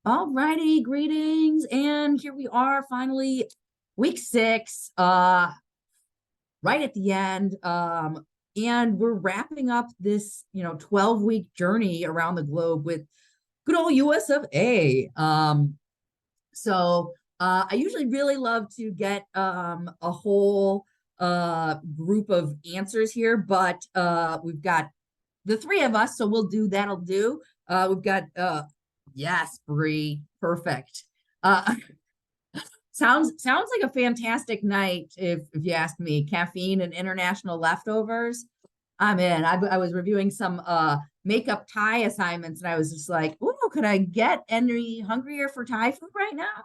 All righty, greetings. And here we are, finally, week 6, right at the end. And we're wrapping up this, 12-week journey around the globe with good old US of A. I usually really love to get a whole group of answers here, but we've got the three of us, so we'll do that'll do. We've got yes, Bree, perfect. Uh sounds like a fantastic night if you ask me. Caffeine and international leftovers. I'm in. I was reviewing some makeup Thai assignments and I was just like, "Ooh, could I get any hungrier for Thai food right now?"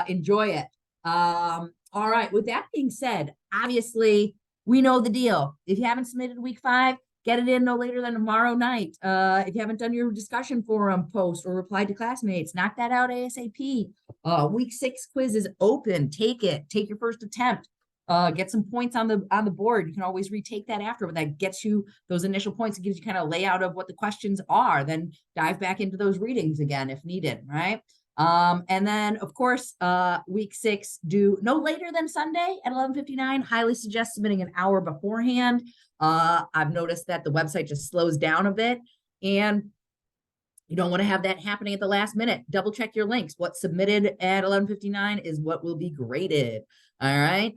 Enjoy it. All right, with that being said, obviously we know the deal. If you haven't submitted week 5, get it in no later than tomorrow night. If you haven't done your discussion forum post or replied to classmates, knock that out ASAP. Week 6 quiz is open. Take it. Take your first attempt. Get some points on the board. You can always retake that after, but that gets you those initial points. It gives you kind of layout of what the questions are. Then dive back into those readings again if needed, right? And then, of course, week 6 due no later than Sunday at 11:59. Highly suggest submitting an hour beforehand. I've noticed that the website just slows down a bit, and you don't want to have that happening at the last minute. Double check your links. What's submitted at 11:59 is what will be graded. All right.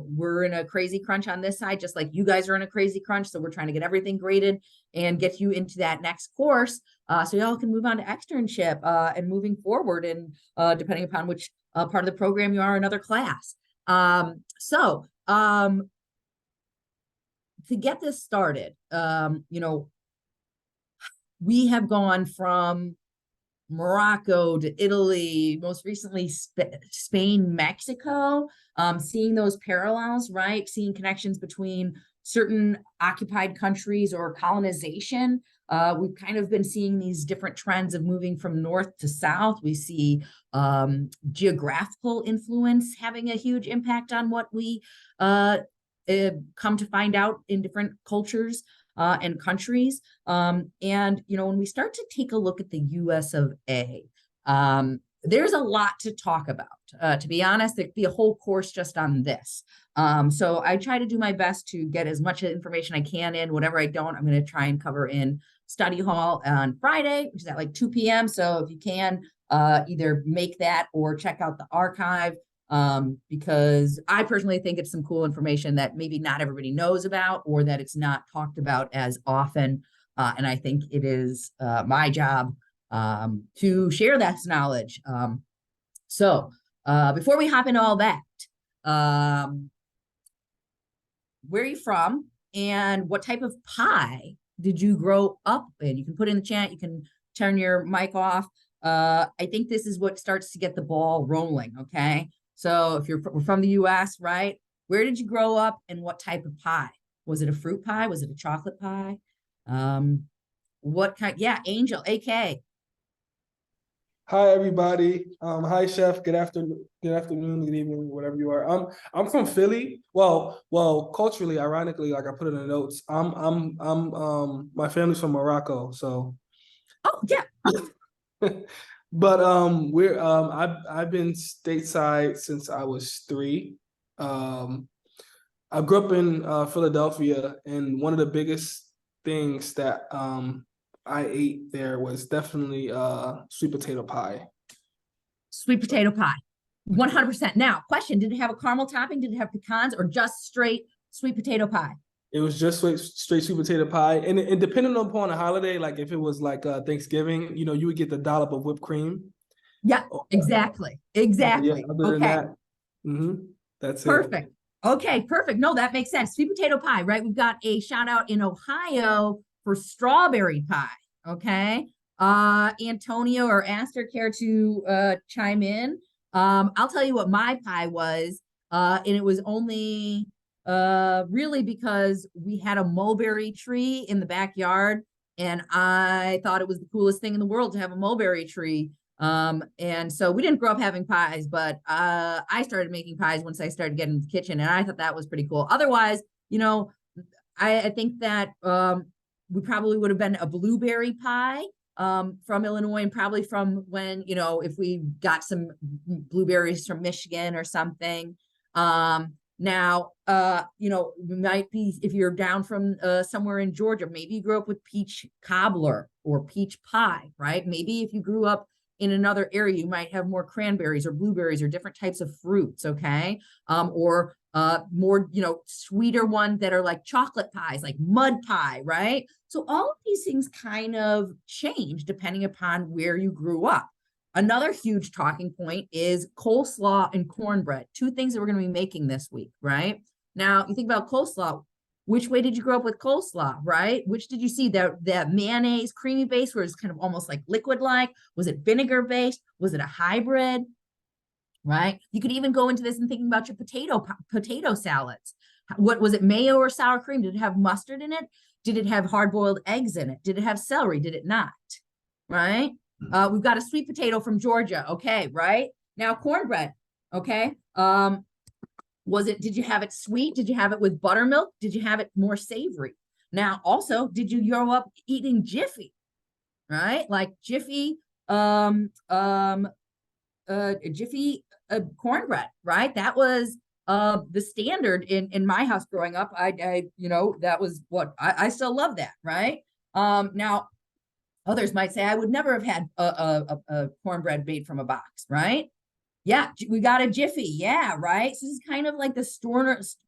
We're in a crazy crunch on this side, just like you guys are in a crazy crunch. So we're trying to get everything graded and get you into that next course, so y'all can move on to externship and moving forward, and depending upon which part of the program you are, another class. To get this started, we have gone from Morocco to Italy, most recently Spain, Mexico, seeing those parallels, right? Seeing connections between certain occupied countries or colonization. We've kind of been seeing these different trends of moving from north to south. We see geographical influence having a huge impact on what we come to find out in different cultures and countries. And, when we start to take a look at the US of A, there's a lot to talk about. To be honest, there'd be a whole course just on this. So I try to do my best to get as much information I can in. Whatever I don't, I'm going to try and cover in study hall on Friday, which is at like 2 p.m. So if you can, either make that or check out the archive. Because I personally think it's some cool information that maybe not everybody knows about, or that it's not talked about as often. And I think it is my job to share that knowledge. Before we hop into all that, where are you from and what type of pie did you grow up in? You can put in the chat, you can turn your mic off. I think this is what starts to get the ball rolling, okay? So if you're from the US, right? Where did you grow up and what type of pie? Was it a fruit pie? Was it a chocolate pie? What kind? Yeah, Angel, AK. Hi everybody. Hi Chef. Good afternoon. Good afternoon. Good evening. Whatever you are. I'm from Philly. Well, culturally, ironically, like I put in the notes. My family's from Morocco. So. Oh yeah. But I've been stateside since I was 3. I grew up in Philadelphia, and one of the biggest things that I ate there was definitely sweet potato pie. Sweet potato pie, 100%. Now, question: did it have a caramel topping? Did it have pecans, or just straight sweet potato pie? It was just straight sweet potato pie, and depending upon a holiday, like if it was like Thanksgiving, you would get the dollop of whipped cream. Yeah, exactly. Exactly. Yeah, other than that, that's perfect. Okay, perfect. No, that makes sense. Sweet potato pie, right? We've got a shout out in Ohio for strawberry pie. Okay. Antonio or Aster care to chime in? I'll tell you what my pie was, and it was only really because we had a mulberry tree in the backyard, and I thought it was the coolest thing in the world to have a mulberry tree. And so we didn't grow up having pies, but I started making pies once I started getting in the kitchen, and I thought that was pretty cool. Otherwise, I think that we probably would have been a blueberry pie. from Illinois, and probably from when, you know, if we got some blueberries from Michigan or something. Now, you know, might be, if you're down from somewhere in Georgia, maybe you grew up with peach cobbler or peach pie, right? Maybe if you grew up in another area, you might have more cranberries or blueberries or different types of fruits, okay? Or more, you know, sweeter ones that are like chocolate pies, like mud pie, right? So all of these things kind of change depending upon where you grew up. Another huge talking point is coleslaw and cornbread, two things that we're going to be making this week, right? Now, you think about coleslaw. Which way did you grow up with coleslaw, right? Which did you see? That mayonnaise creamy base where it's kind of almost like liquid-like? Was it vinegar based? Was it a hybrid? Right? You could even go into this and thinking about your potato salads. What was it, mayo or sour cream? Did it have mustard in it? Did it have hard-boiled eggs in it? Did it have celery? Did it not? Right? We've got a sweet potato from Georgia. Okay, right? Now cornbread. Okay. Did you have it sweet? Did you have it with buttermilk? Did you have it more savory? Now, also, did you grow up eating Jiffy? Right? Like Jiffy, Jiffy cornbread, right? That was the standard in my house growing up. I you know, that was what I still love that, right? Now others might say I would never have had a cornbread made from a box, right? Yeah, we got a Jiffy. Yeah, right. So this is kind of like the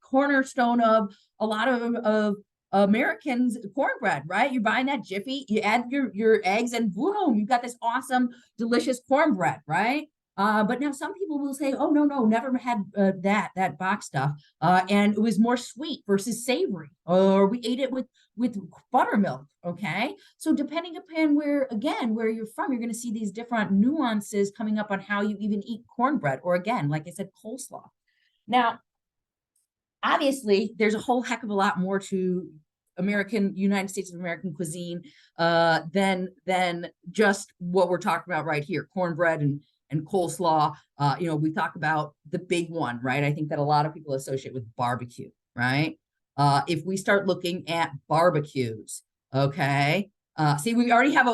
cornerstone of a lot of Americans cornbread, right? You're buying that Jiffy, you add your eggs, and boom, you've got this awesome, delicious cornbread, right? But now some people will say, "Oh no, never had that box stuff," and it was more sweet versus savory, or we ate it with buttermilk. Okay, so depending upon where you're from, you're going to see these different nuances coming up on how you even eat cornbread, or again, like I said, coleslaw. Now, obviously, there's a whole heck of a lot more to United States of American cuisine than just what we're talking about right here, cornbread and coleslaw. You know, we talk about the big one, right? I think that a lot of people associate with barbecue, right? If we start looking at barbecues, okay. See, we already have a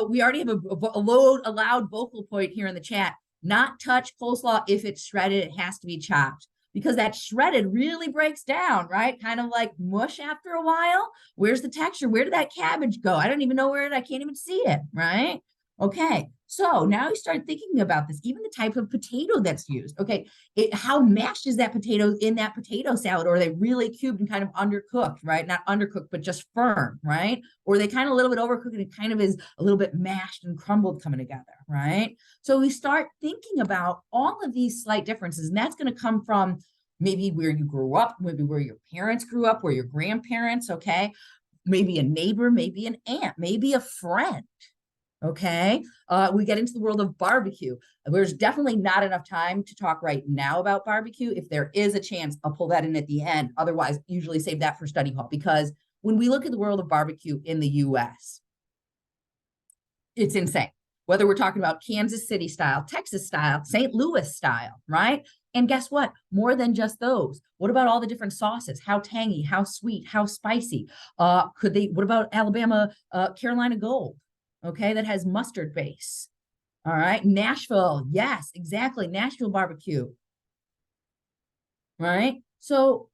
loud vocal point here in the chat. Not touch coleslaw if it's shredded. It has to be chopped, because that shredded really breaks down, right? Kind of like mush after a while. Where's the texture? Where did that cabbage go? I don't even know I can't even see it, right? Okay, so now you start thinking about this, even the type of potato that's used. Okay, how mashed is that potato in that potato salad? Or are they really cubed and kind of undercooked, right? Not undercooked, but just firm, right? Or they kind of a little bit overcooked and it kind of is a little bit mashed and crumbled coming together, right? So we start thinking about all of these slight differences, and that's going to come from maybe where you grew up, maybe where your parents grew up, where your grandparents, okay? Maybe a neighbor, maybe an aunt, maybe a friend. Okay, we get into the world of barbecue. There's definitely not enough time to talk right now about barbecue. If there is a chance, I'll pull that in at the end. Otherwise, usually save that for study hall, because when we look at the world of barbecue in the US, it's insane. Whether we're talking about Kansas City style, Texas style, St. Louis style, right? And guess what? More than just those. What about all the different sauces? How tangy, how sweet, how spicy? What about Alabama, Carolina Gold? Okay, that has mustard base. All right, Nashville, yes, exactly, Nashville barbecue. Right, so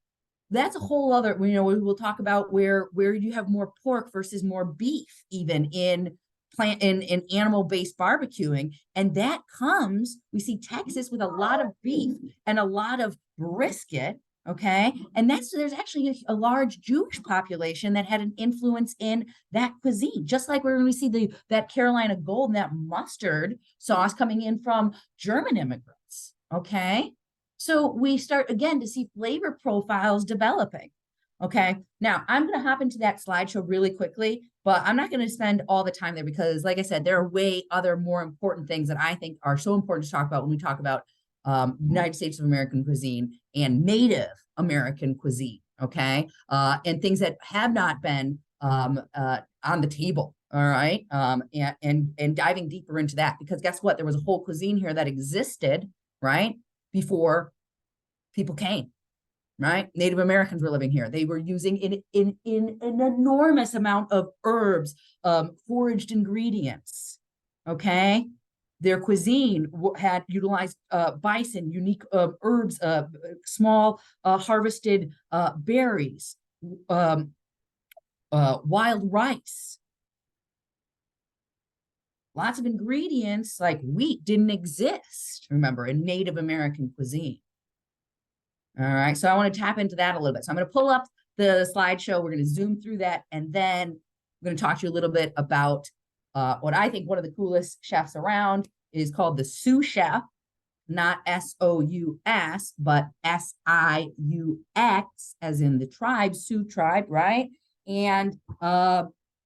that's a whole other, you know, we'll talk about where you have more pork versus more beef, even in animal-based barbecuing. And that comes, we see Texas with a lot of beef and a lot of brisket. Okay, and there's actually a large Jewish population that had an influence in that cuisine, just like when we see that Carolina Gold and that mustard sauce coming in from German immigrants. Okay, so we start again to see flavor profiles developing. Okay, now I'm going to hop into that slideshow really quickly, but I'm not going to spend all the time there, because like I said, there are other more important things that I think are so important to talk about when we talk about United States of American cuisine and Native American cuisine, okay? And things that have not been on the table, all right? And diving deeper into that, because guess what? There was a whole cuisine here that existed, right, before people came, right? Native Americans were living here. They were using in an enormous amount of herbs, foraged ingredients, okay? Their cuisine had utilized bison, unique herbs, small harvested berries, wild rice. Lots of ingredients like wheat didn't exist, remember, in Native American cuisine. All right, so I want to tap into that a little bit. So I'm going to pull up the slideshow. We're going to zoom through that, and then I'm going to talk to you a little bit about what I think one of the coolest chefs around is called the Sioux chef, not S-O-U-S, but S-I-U-X, as in the tribe, Sioux tribe, right? And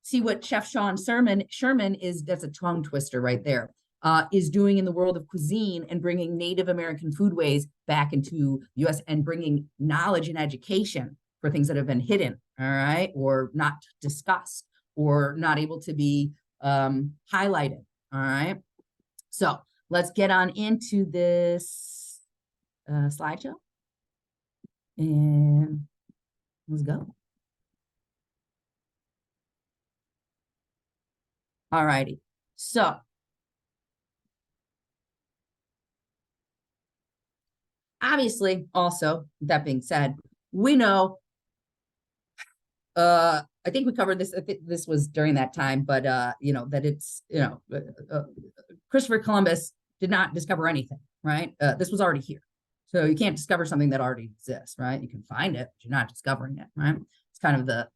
see what Chef Sean Sherman is, that's a tongue twister right there, is doing in the world of cuisine and bringing Native American foodways back into the U.S. and bringing knowledge and education for things that have been hidden, all right, or not discussed or not able to be highlighted, all right? So let's get on into this slideshow and let's go. All righty. So obviously, also, that being said, we know, I think we covered this, I think this was during that time, but you know, that it's, you know, Christopher Columbus did not discover anything, right? This was already here. So you can't discover something that already exists, right? You can find it, but you're not discovering it, right? It's kind of the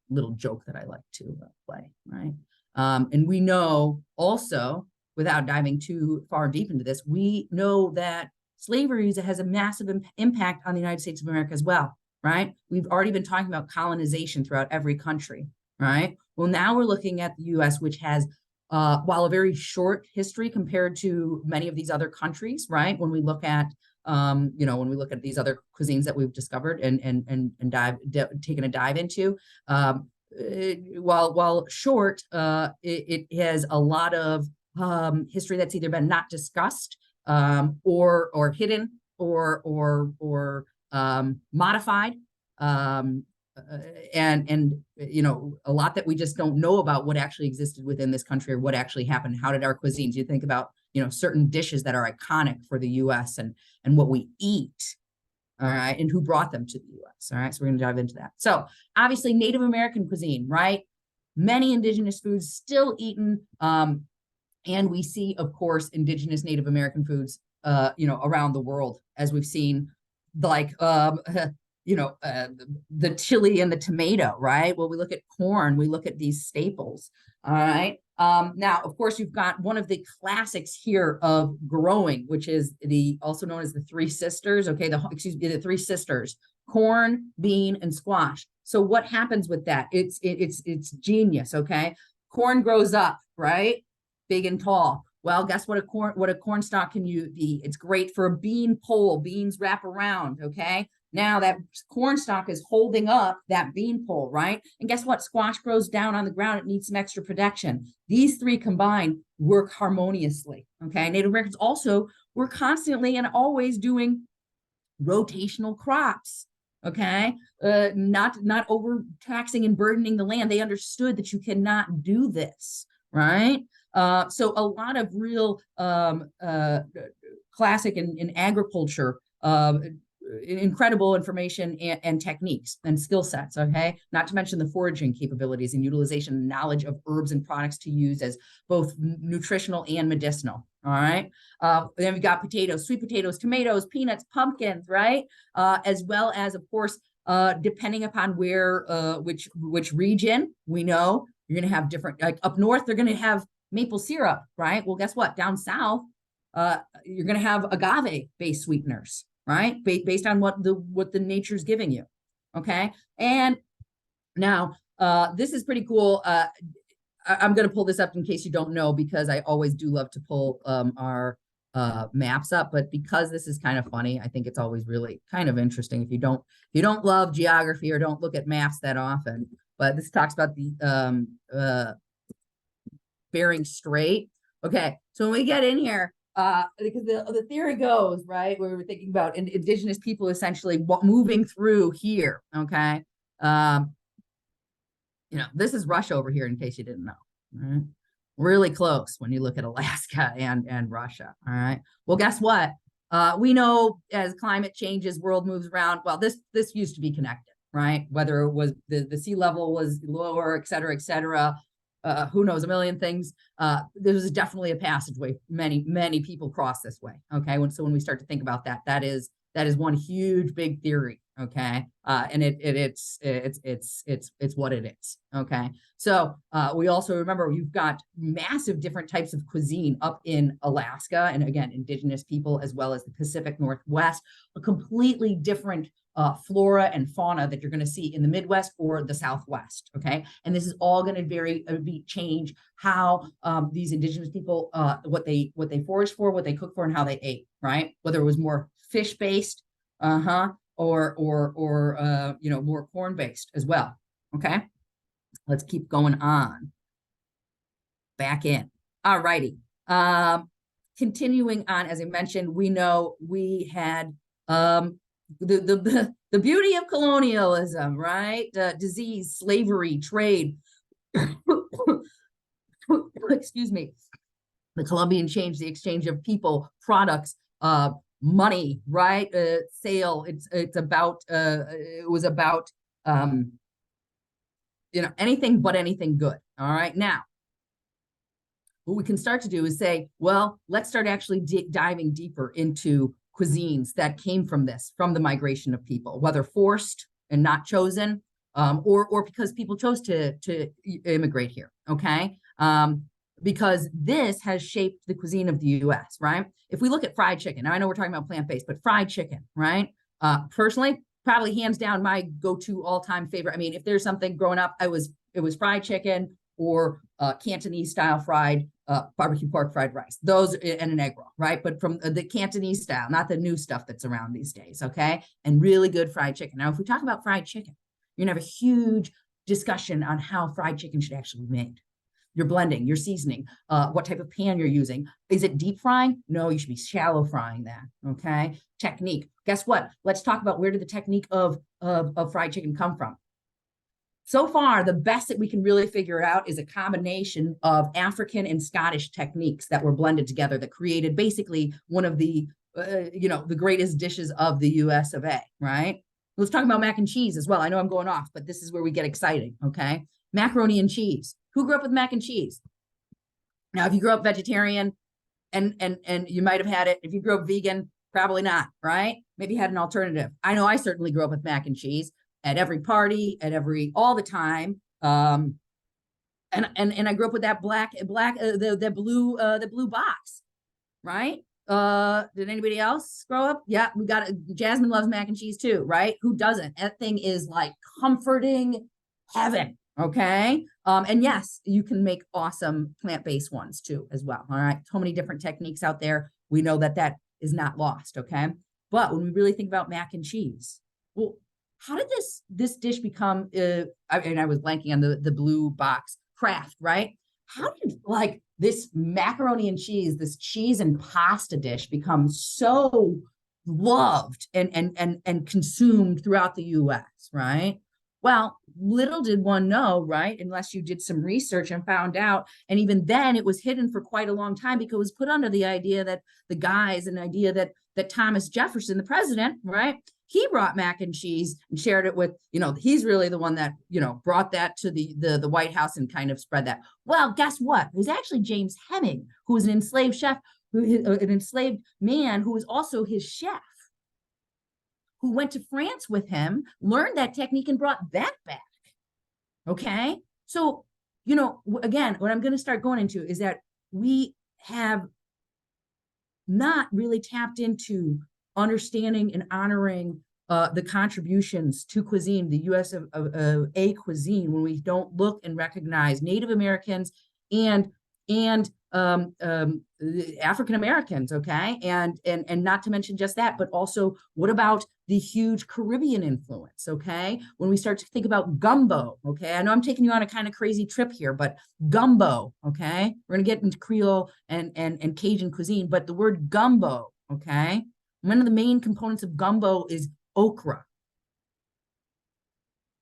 little joke that I like to play, right? And we know also, without diving too far deep into this, we know that slavery has a massive impact on the United States of America as well, right? We've already been talking about colonization throughout every country, right? Well, now we're looking at the US, which has, while a very short history compared to many of these other countries, right? When we look at, you know, when we look at these other cuisines that we've discovered and taken a dive into, while short, it has a lot of history that's either been not discussed, or hidden, or modified, and you know, a lot that we just don't know about what actually existed within this country or what actually happened. How did our cuisines? You think about, you know, certain dishes that are iconic for the U.S. and what we eat. All right, and who brought them to the U.S. All right, so we're going to dive into that. So obviously, Native American cuisine, right? Many indigenous foods still eaten, and we see, of course, indigenous Native American foods, you know, around the world, as we've seen, like, you know, the chili and the tomato, right? Well, we look at corn, we look at these staples, all right? Now, of course, you've got one of the classics here of growing, which is also known as the Three Sisters, okay? The Three Sisters, corn, bean, and squash. So what happens with that? It's genius, okay? Corn grows up, right? Big and tall. Well, guess what a corn stalk can be? It's great for a bean pole. Beans wrap around, okay? Now that corn stalk is holding up that bean pole, right? And guess what? Squash grows down on the ground. It needs some extra protection. These three combined work harmoniously, okay? Native Americans also were constantly and always doing rotational crops, okay? Not overtaxing and burdening the land. They understood that you cannot do this, right? So a lot of real classic in agriculture, incredible information and techniques and skill sets, okay? Not to mention the foraging capabilities and utilization and knowledge of herbs and products to use as both nutritional and medicinal, all right? Then we got potatoes, sweet potatoes, tomatoes, peanuts, pumpkins, right? As well as, of course, depending upon where, which region, we know you're gonna have different, like up north, they're gonna have maple syrup, right? Well, guess what? Down south, you're gonna have agave-based sweeteners, right? Based on what the nature's giving you, okay? And now, this is pretty cool. I'm going to pull this up in case you don't know, because I always do love to pull our maps up, but because this is kind of funny, I think it's always really kind of interesting if you don't love geography or don't look at maps that often. But this talks about the Bering Strait. Okay, so when we get in here, because the theory goes, right, where we're thinking about indigenous people essentially moving through here, okay? You know, this is Russia over here, in case you didn't know, right? really close when you look at Alaska and Russia. All right. Well, guess what? We know as climate changes, world moves around. Well, this used to be connected, right? Whether it was the sea level was lower, et cetera, et cetera. Who knows, a million things. There was definitely a passageway. Many people cross this way. Okay. So when we start to think about that, that is one huge big theory. Okay. And it's what it is. Okay. So we also remember you've got massive different types of cuisine up in Alaska, and again, indigenous people as well as the Pacific Northwest, a completely different flora and fauna that you're going to see in the Midwest or the Southwest. Okay, and this is all going to change how these indigenous people what they foraged for, what they cooked for, and how they ate. Right, whether it was more fish based, or more corn based as well. Okay, let's keep going on. Back in. All righty. Continuing on, as I mentioned, we know we had the beauty of colonialism, right? Disease, slavery, trade. Excuse me. The Columbian change, the exchange of people, products, money, right? Sale. It was about anything but anything good. All right. Now, what we can start to do is say, well, let's start actually diving deeper into cuisines that came from the migration of people, whether forced and not chosen, or because people chose to immigrate here. Okay. Because this has shaped the cuisine of the US, right? If we look at fried chicken, now I know we're talking about plant-based, but fried chicken, right? Personally, probably hands down my go-to all-time favorite. I mean, if there's something growing up, it was fried chicken or Cantonese style fried barbecue pork fried rice, those and an egg roll, right? But from the Cantonese style, not the new stuff that's around these days, okay? And really good fried chicken. Now, if we talk about fried chicken, you're gonna have a huge discussion on how fried chicken should actually be made. Your blending, your seasoning, what type of pan you're using. Is it deep frying? No, you should be shallow frying that, okay? Technique. Guess what? Let's talk about where did the technique of fried chicken come from? So far, the best that we can really figure out is a combination of African and Scottish techniques that were blended together that created basically one of the greatest dishes of the US of A, right? Let's talk about mac and cheese as well. I know I'm going off, but this is where we get exciting, okay? Macaroni and cheese. Who grew up with mac and cheese? Now, if you grew up vegetarian and you might have had it, if you grew up vegan, probably not, right? Maybe you had an alternative. I know I certainly grew up with mac and cheese at every party, all the time. And I grew up with that the blue box, right? Did anybody else grow up? Yeah, we got it. Jasmine loves mac and cheese too, right? Who doesn't? That thing is like comforting heaven. Okay. And yes, you can make awesome plant-based ones too, as well. All right. So many different techniques out there. We know that is not lost. Okay. But when we really think about mac and cheese, well, how did this dish become, and I was blanking on the blue box Kraft, right? How did like this macaroni and cheese, this cheese and pasta dish become so loved and consumed throughout the US, right? Well, little did one know, right? Unless you did some research and found out. And even then it was hidden for quite a long time because it was put under the idea that that Thomas Jefferson, the president, right? He brought mac and cheese and shared it with, he's really the one that, brought that to the White House and kind of spread that. Well, guess what? It was actually James Hemming, who was an enslaved chef, an enslaved man who was also his chef, who went to France with him, learned that technique and brought that back. Okay. So, again, what I'm going to start going into is that we have not really tapped into understanding and honoring the contributions to cuisine, the US of A cuisine, when we don't look and recognize Native Americans and African Americans, okay, and not to mention just that, but also what about the huge Caribbean influence, okay? When we start to think about gumbo, okay, I know I'm taking you on a kind of crazy trip here, but gumbo, okay, we're gonna get into Creole and Cajun cuisine, but the word gumbo, okay, one of the main components of gumbo is okra.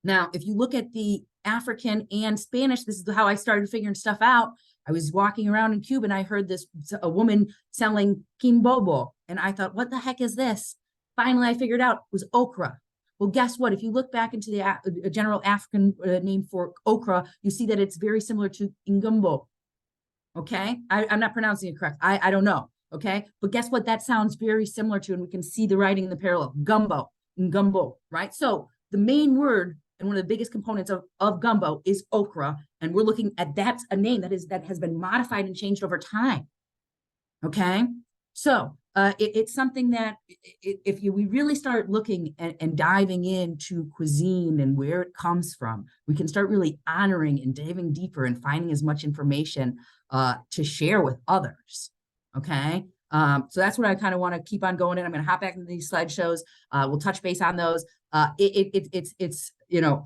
Now, if you look at the African and Spanish. This is how I started figuring stuff out. I was walking around in Cuba and I heard a woman selling quimbobo. And I thought, what the heck is this? Finally, I figured out it was okra. Well, guess what? If you look back into the general African name for okra, you see that it's very similar to ingumbo. Okay, I'm not pronouncing it correct. I don't know. Okay, but guess what? That sounds very similar to, and we can see the writing in the parallel. Gumbo, ngumbo, right? So the main word and one of the biggest components of gumbo is okra, and we're looking at that's a name that has been modified and changed over time. Okay, so it's something that if we really start looking and diving into cuisine and where it comes from, we can start really honoring and diving deeper and finding as much information to share with others. Okay, so that's what I kind of want to keep on going in. I'm going to hop back into these slideshows. We'll touch base on those. It's you know,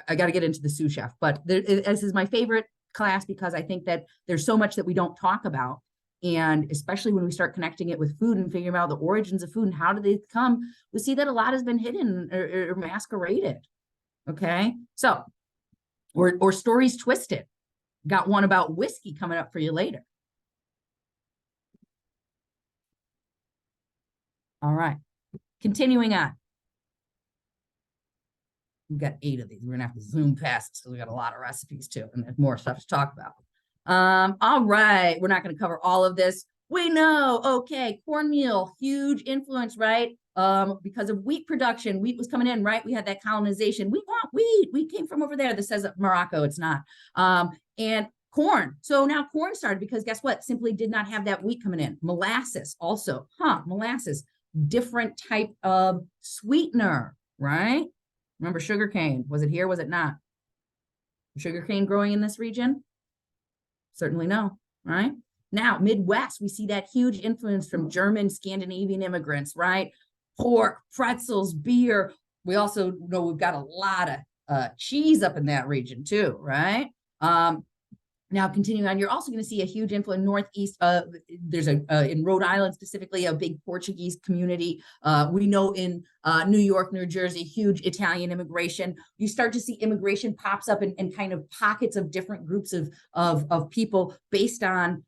I got to get into the sous chef, but this is my favorite class because I think that there's so much that we don't talk about. And especially when we start connecting it with food and figuring out the origins of food and how do they come, we see that a lot has been hidden or masqueraded. Okay, so or stories twisted. Got one about whiskey coming up for you later. All right, continuing on. We've got 8 of these. We're gonna have to zoom past because we got a lot of recipes too, and there's more stuff to talk about. All right, we're not going to cover all of this. We know, okay, cornmeal, huge influence, right? Because of wheat production, wheat was coming in, right? We had that colonization. We want wheat. We came from over there. This says Morocco. It's not. And corn. So now corn started because guess what? Simply did not have that wheat coming in. Molasses also, molasses, different type of sweetener, right? Remember sugarcane. Was it here? Was it not? Sugarcane growing in this region? Certainly no, right? Now, Midwest, we see that huge influence from German, Scandinavian immigrants, right? Pork, pretzels, beer. We also know we've got a lot of cheese up in that region too, right? Now, continuing on, you're also going to see a huge influence northeast. There's in Rhode Island specifically a big Portuguese community. We know in New York, New Jersey, huge Italian immigration. You start to see immigration pops up in kind of pockets of different groups of people based on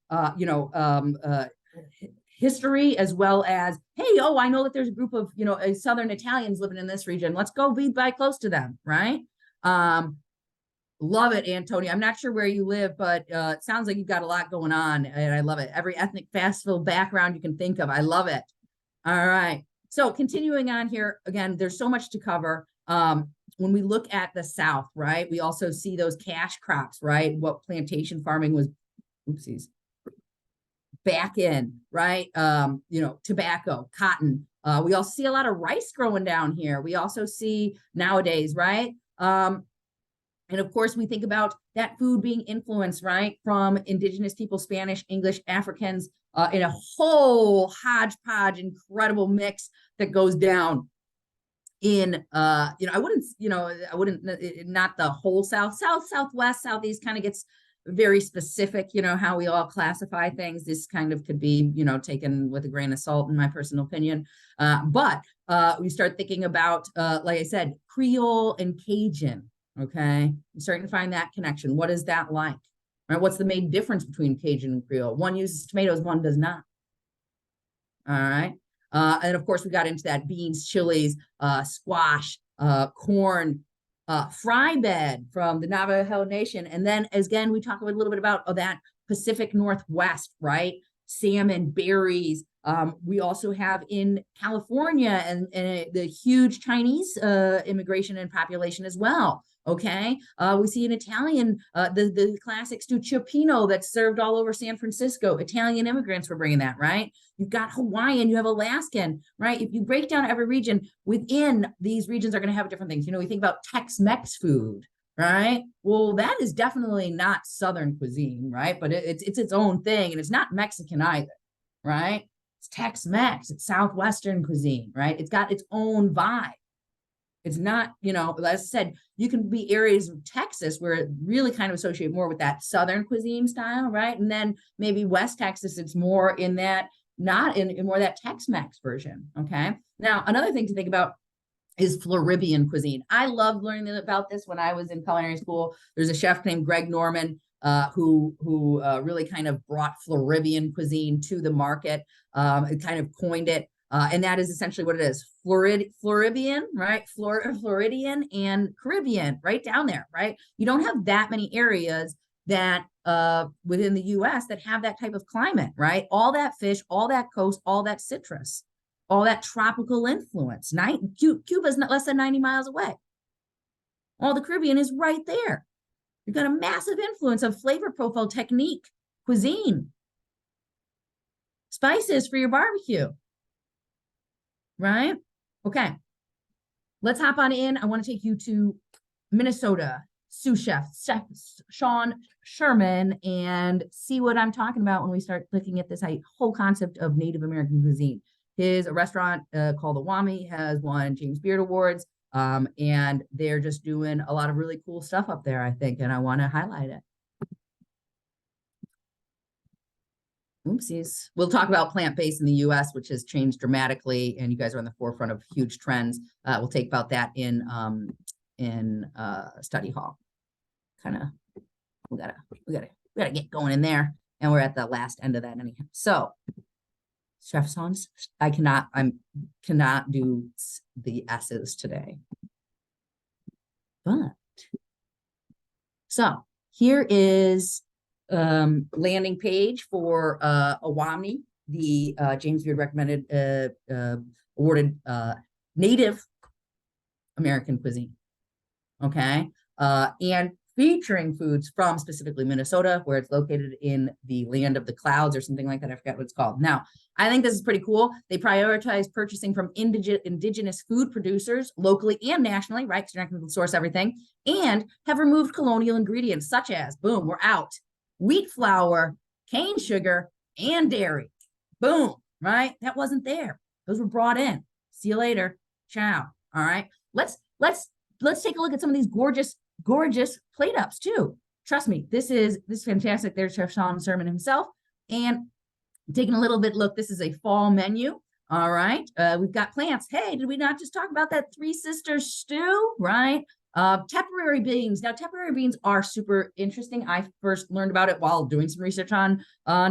history as well as, hey, oh, I know that there's a group of Southern Italians living in this region. Let's go be by close to them, right? Love it, Antonio. I'm not sure where you live, but it sounds like you've got a lot going on, and I love it. Every ethnic fast food background you can think of. I love it. All right. So continuing on here, again, there's so much to cover. When we look at the South, right, we also see those cash crops, right? What plantation farming was, oopsies, back in, right? Tobacco, cotton. We also see a lot of rice growing down here. We also see nowadays, right? And of course, we think about that food being influenced, right, from indigenous people, Spanish, English, Africans, in a whole hodgepodge, incredible mix that goes down in, I wouldn't, not the whole South, Southwest, Southeast kind of gets very specific, how we all classify things. This kind of could be, taken with a grain of salt, in my personal opinion. But we start thinking about, like I said, Creole and Cajun. Okay, I'm starting to find that connection. What is that like? Right? What's the main difference between Cajun and Creole? One uses tomatoes, one does not. All right. And of course, we got into that beans, chilies, squash, corn, fry bed from the Navajo Nation. And then again, we talk a little bit about that Pacific Northwest, right? Salmon, berries. We also have in California and the huge Chinese immigration and population as well. Okay, we see an Italian, the classic stew cioppino that's served all over San Francisco. Italian immigrants were bringing that, right? You've got Hawaiian, you have Alaskan, right? If you break down every region, within these regions are going to have different things. We think about Tex-Mex food, right? Well, that is definitely not Southern cuisine, right? But it's its own thing, and it's not Mexican either, right? It's Tex-Mex, it's Southwestern cuisine, right? It's got its own vibe. It's not, as I said, you can be areas of Texas where it really kind of associate more with that Southern cuisine style, right? And then maybe West Texas, it's more in that, not in more that Tex-Mex version, okay? Now, another thing to think about is Floridian cuisine. I loved learning about this when I was in culinary school. There's a chef named Greg Norman who really kind of brought Floridian cuisine to the market. It kind of coined it. And that is essentially what it is. Floridian, right? Floridian and Caribbean, right down there, right? You don't have that many areas that within the US that have that type of climate, right? All that fish, all that coast, all that citrus, all that tropical influence. Cuba's not less than 90 miles away. All the Caribbean is right there. You've got a massive influence of flavor profile, technique, cuisine, spices for your barbecue, right? Okay, let's hop on in. I want to take you to Minnesota, sous chef Sean Sherman, and see what I'm talking about when we start looking at this whole concept of Native American cuisine. His restaurant called Awami has won James Beard Awards, and they're just doing a lot of really cool stuff up there, I think, and I want to highlight it. Oopsies. We'll talk about plant-based in the US, which has changed dramatically, and you guys are on the forefront of huge trends. We'll take about that in study hall. Kind of, we gotta get going in there, and we're at the last end of that anyhow. So, chef Sons, I cannot do the S's today, but so here is landing page for Awami, the James Beard recommended awarded Native American cuisine. Okay, and featuring foods from specifically Minnesota, where it's located in the land of the clouds or something like that. I forget what it's called. Now, I think this is pretty cool. They prioritize purchasing from indigenous food producers locally and nationally, right? Because you're not going to source everything, and have removed colonial ingredients such as, boom, we're out, wheat flour, cane sugar, and dairy. Boom, right? That wasn't there. Those were brought in. See you later. Ciao. All right. Let's take a look at some of these gorgeous plate ups too. Trust me, this is fantastic. There's Chef Sean Sherman himself. And taking a little bit look, this is a fall menu. All right. We've got plants. Hey, did we not just talk about that Three Sisters stew? Right. Temporary beans. Now, temporary beans are super interesting. I first learned about it while doing some research on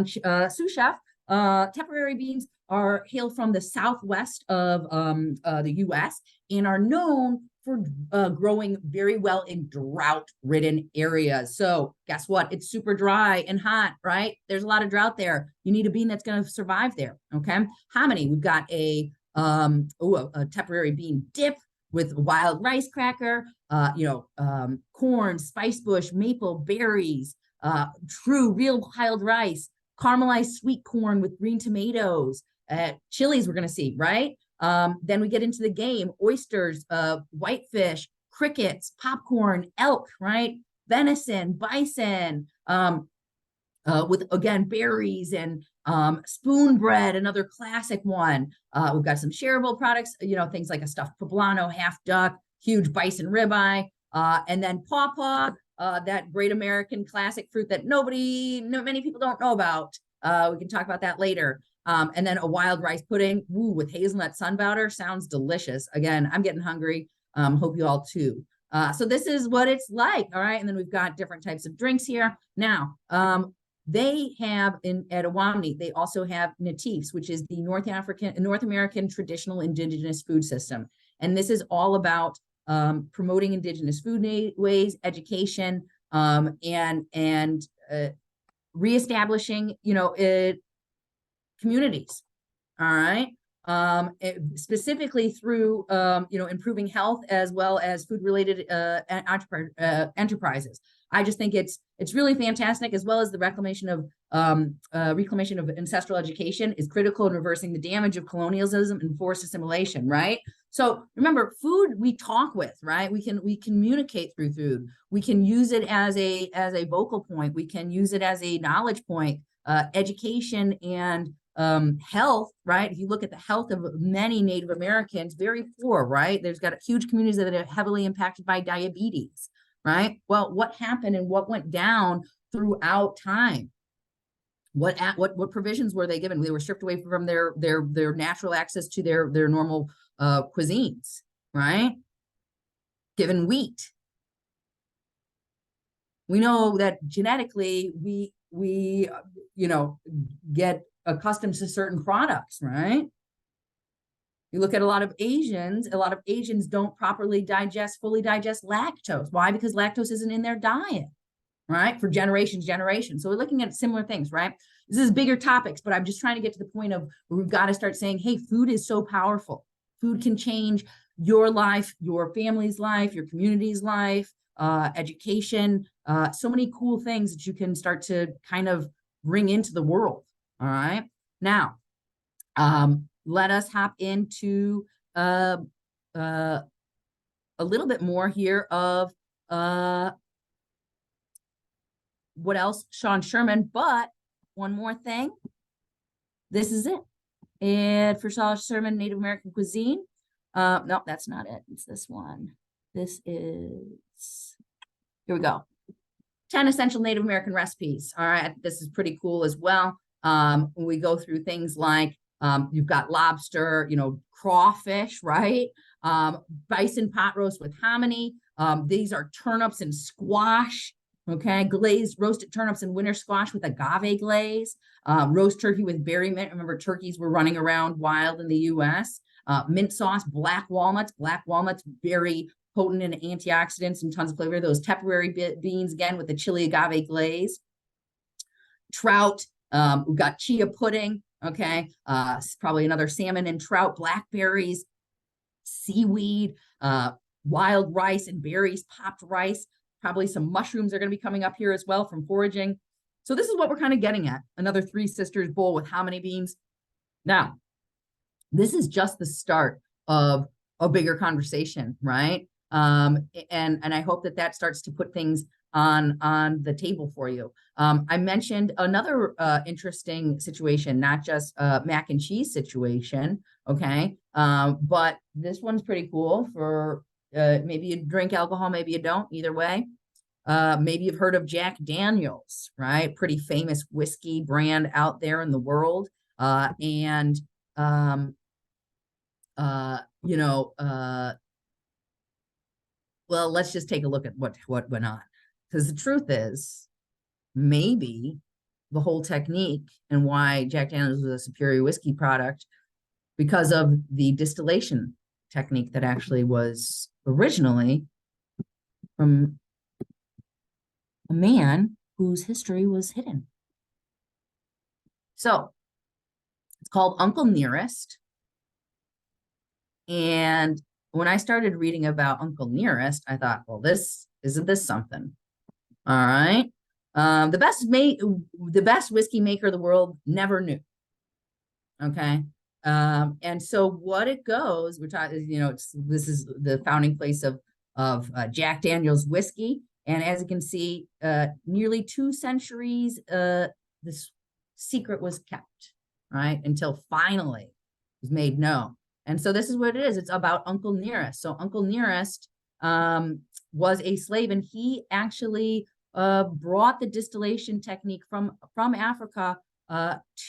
sous chef. Temporary beans hail from the southwest of the U.S. and are known for growing very well in drought-ridden areas. So guess what? It's super dry and hot, right? There's a lot of drought there. You need a bean that's going to survive there, okay? Hominy, we've got a temporary bean dip with wild rice cracker, corn, spice bush, maple, berries, true real wild rice, caramelized sweet corn with green tomatoes, chilies we're going to see, right? Then we get into the game, oysters, whitefish, crickets, popcorn, elk, right? Venison, bison, with, again, berries and spoon bread, another classic one. We've got some shareable products, things like a stuffed poblano, half duck, huge bison ribeye, and then pawpaw, that great American classic fruit that many people don't know about. We can talk about that later. And then a wild rice pudding, with hazelnut sundowner, sounds delicious. Again, I'm getting hungry. Hope you all too. So this is what it's like. All right. And then we've got different types of drinks here. Now, they have at Awami, they also have natifs, which is the North American traditional indigenous food system. And this is all about promoting indigenous food ways, education, and reestablishing, communities. All right. Specifically through, improving health as well as food related enterprises. I just think it's really fantastic, as well as the reclamation of ancestral education is critical in reversing the damage of colonialism and forced assimilation, right? So remember, food we talk with, right? We communicate through food. We can use it as a vocal point. We can use it as a knowledge point, education and health, right? If you look at the health of many Native Americans, very poor, right? There's got huge communities that are heavily impacted by diabetes, right? Well, what happened and what went down throughout time? What provisions were they given? They were stripped away from their natural access to their normal cuisines, right? Given wheat. We know that genetically we get accustomed to certain products, right? You look at a lot of Asians don't properly fully digest lactose. Why? Because lactose isn't in their diet, right? For generations. So we're looking at similar things, right? This is bigger topics, but I'm just trying to get to the point of where we've got to start saying, hey, food is so powerful. Food can change your life, your family's life, your community's life, education, so many cool things that you can start to kind of bring into the world. All right. Now, let us hop into a little bit more here of what else, Sean Sherman. But one more thing, this is it. And for Sean Sherman, Native American cuisine. No, that's not it. It's this one. This is, here we go. 10 essential Native American recipes. All right, this is pretty cool as well. We go through things like you've got lobster, crawfish, right? Bison pot roast with hominy. These are turnips and squash. Okay, glazed roasted turnips and winter squash with agave glaze. Roast turkey with berry mint. Remember, turkeys were running around wild in the U.S. Mint sauce, black walnuts. Black walnuts, very potent in antioxidants and tons of flavor. Those Tupperware beans, again, with the chili agave glaze. Trout, we've got chia pudding, okay? Probably another salmon and trout, blackberries, seaweed, wild rice and berries, popped rice. Probably some mushrooms are going to be coming up here as well from foraging. So this is what we're kind of getting at. Another Three Sisters bowl with hominy beans. Now, this is just the start of a bigger conversation, right? And I hope that starts to put things on the table for you. I mentioned another interesting situation, not just mac and cheese situation, okay? But this one's pretty cool for maybe you drink alcohol, maybe you don't, either way. Maybe you've heard of Jack Daniels, right? Pretty famous whiskey brand out there in the world. Well, let's just take a look at what went on. Because the truth is, maybe the whole technique and why Jack Daniels was a superior whiskey product because of the distillation technique that actually was originally from a man whose history was hidden. So it's called Uncle Nearest. And when I started reading about Uncle Nearest, I thought, well, isn't this something? All right. The best whiskey maker the world never knew. Okay. And so what it goes, we're talking, this is the founding place of Jack Daniels whiskey. And as you can see, nearly 2 centuries, this secret was kept, right? Until finally it was made known. And so this is what it is. It's about Uncle Nearest. So Uncle Nearest was a slave, and he actually brought the distillation technique from Africa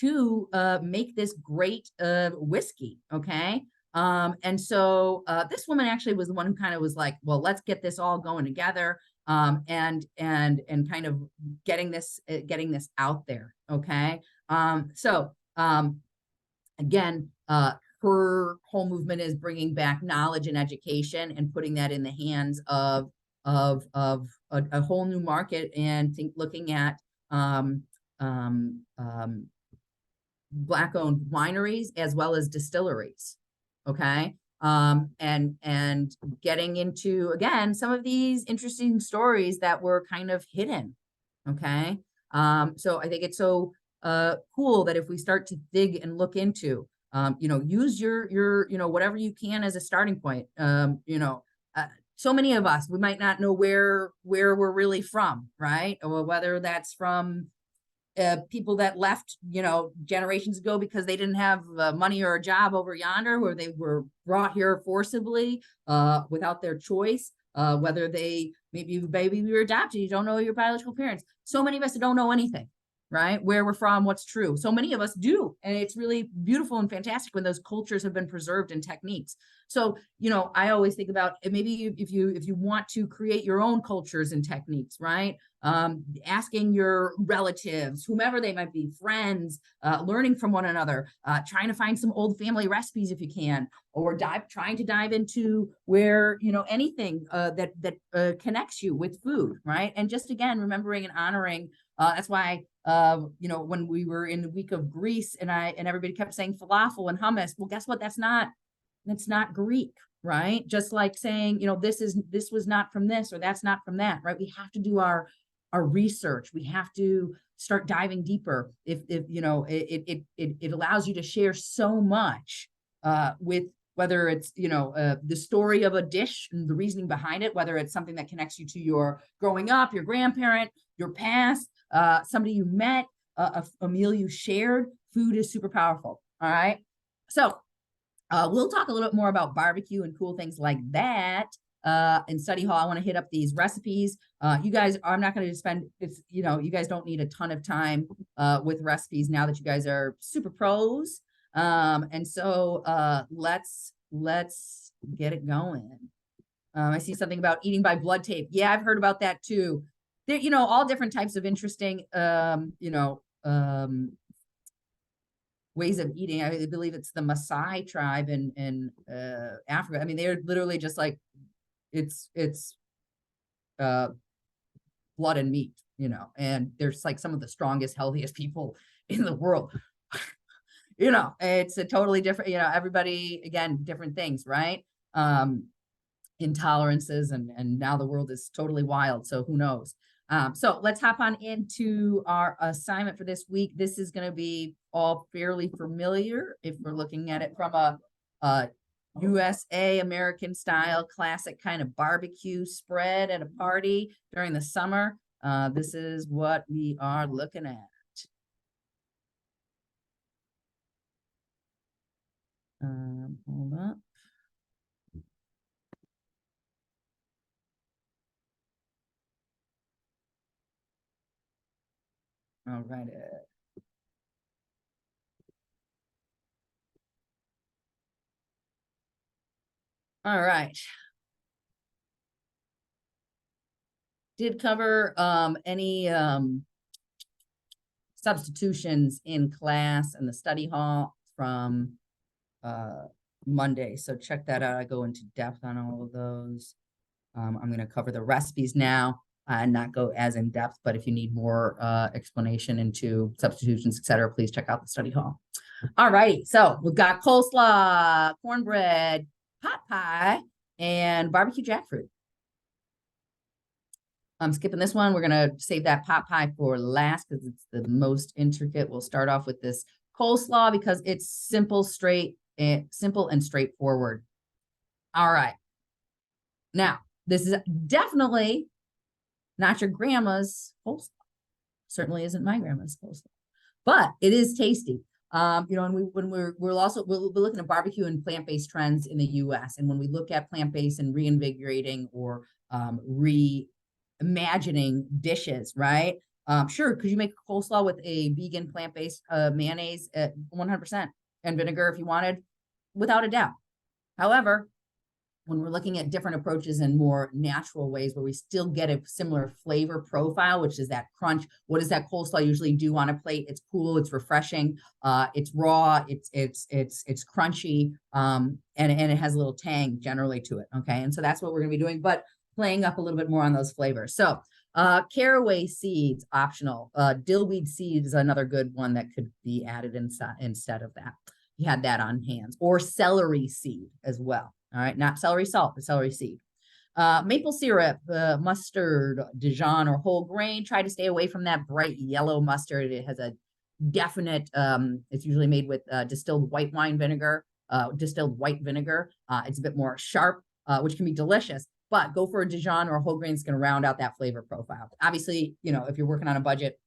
to make this great whiskey. Okay. And so this woman actually was the one who kind of was like, well, let's get this all going together. And kind of getting this out there. Okay. Again, her whole movement is bringing back knowledge and education and putting that in the hands of a whole new market, and looking at Black-owned wineries as well as distilleries. Okay. And getting into, again, some of these interesting stories that were kind of hidden. Okay. So I think it's so cool that if we start to dig and look into, use your whatever you can as a starting point. So many of us, we might not know where we're really from, right? Or whether that's from people that left, generations ago because they didn't have money or a job over yonder, where they were brought here forcibly without their choice. Whether maybe we were adopted, you don't know your biological parents. So many of us don't know anything, right? Where we're from, what's true. So many of us do. And it's really beautiful and fantastic when those cultures have been preserved in techniques. So, I always think about maybe if you want to create your own cultures and techniques, right? Asking your relatives, whomever they might be, friends, learning from one another, trying to find some old family recipes if you can, or trying to dive into where, anything that connects you with food, right? And just again, remembering and honoring. That's why, when we were in the week of Greece and everybody kept saying falafel and hummus. Well, guess what? That's not Greek, right? Just like saying, this was not from this or that's not from that, right? We have to do our research. We have to start diving deeper. If it allows you to share so much with whether it's the story of a dish and the reasoning behind it, whether it's something that connects you to your growing up, your grandparent, your past, somebody you met, a meal you shared. Food is super powerful. All right. So we'll talk a little bit more about barbecue and cool things like that in study hall. I want to hit up these recipes. You guys, I'm not going to spend, you guys don't need a ton of time with recipes now that you guys are super pros. And so let's get it going. I see something about eating by blood tape. Yeah, I've heard about that too. There, all different types of interesting, ways of eating. I believe it's the Maasai tribe in Africa. I mean, they're literally just like it's blood and meat, and there's like some of the strongest, healthiest people in the world. It's a totally different, everybody, again, different things, right? Intolerances and now the world is totally wild. So who knows? So let's hop on into our assignment for this week. This is going to be all fairly familiar if we're looking at it from a USA American style classic kind of barbecue spread at a party during the summer. This is what we are looking at. Hold up. All right. All right. Did cover any substitutions in class and the study hall from Monday. So check that out. I go into depth on all of those. I'm going to cover the recipes now and not go as in depth, but if you need more explanation into substitutions, etc., please check out the study hall. All righty. So we've got coleslaw, cornbread, pot pie, and barbecue jackfruit. I'm skipping this one. We're going to save that pot pie for last because it's the most intricate. We'll start off with this coleslaw because it's simple and straightforward. All right. Now, this is definitely not your grandma's coleslaw. Certainly isn't my grandma's coleslaw, but it is tasty. And we're looking at barbecue and plant-based trends in the U.S. And when we look at plant-based and reinvigorating or reimagining dishes, right? Sure, could you make a coleslaw with a vegan plant-based mayonnaise at 100% and vinegar if you wanted? Without a doubt. However, when we're looking at different approaches and more natural ways where we still get a similar flavor profile, which is that crunch. What does that coleslaw usually do on a plate? It's cool, it's refreshing, it's raw, it's crunchy, and it has a little tang generally to it. Okay, and so that's what we're gonna be doing, but playing up a little bit more on those flavors. So caraway seeds, optional. Dillweed seeds is another good one that could be added instead of that. You had that on hands, or celery seed as well. All right, not celery salt, but celery seed. Maple syrup, mustard, Dijon, or whole grain. Try to stay away from that bright yellow mustard. It has a definite, it's usually made with distilled white vinegar. It's a bit more sharp, which can be delicious, but go for a Dijon or a whole grain. It's going to round out that flavor profile. Obviously, if you're working on a budget,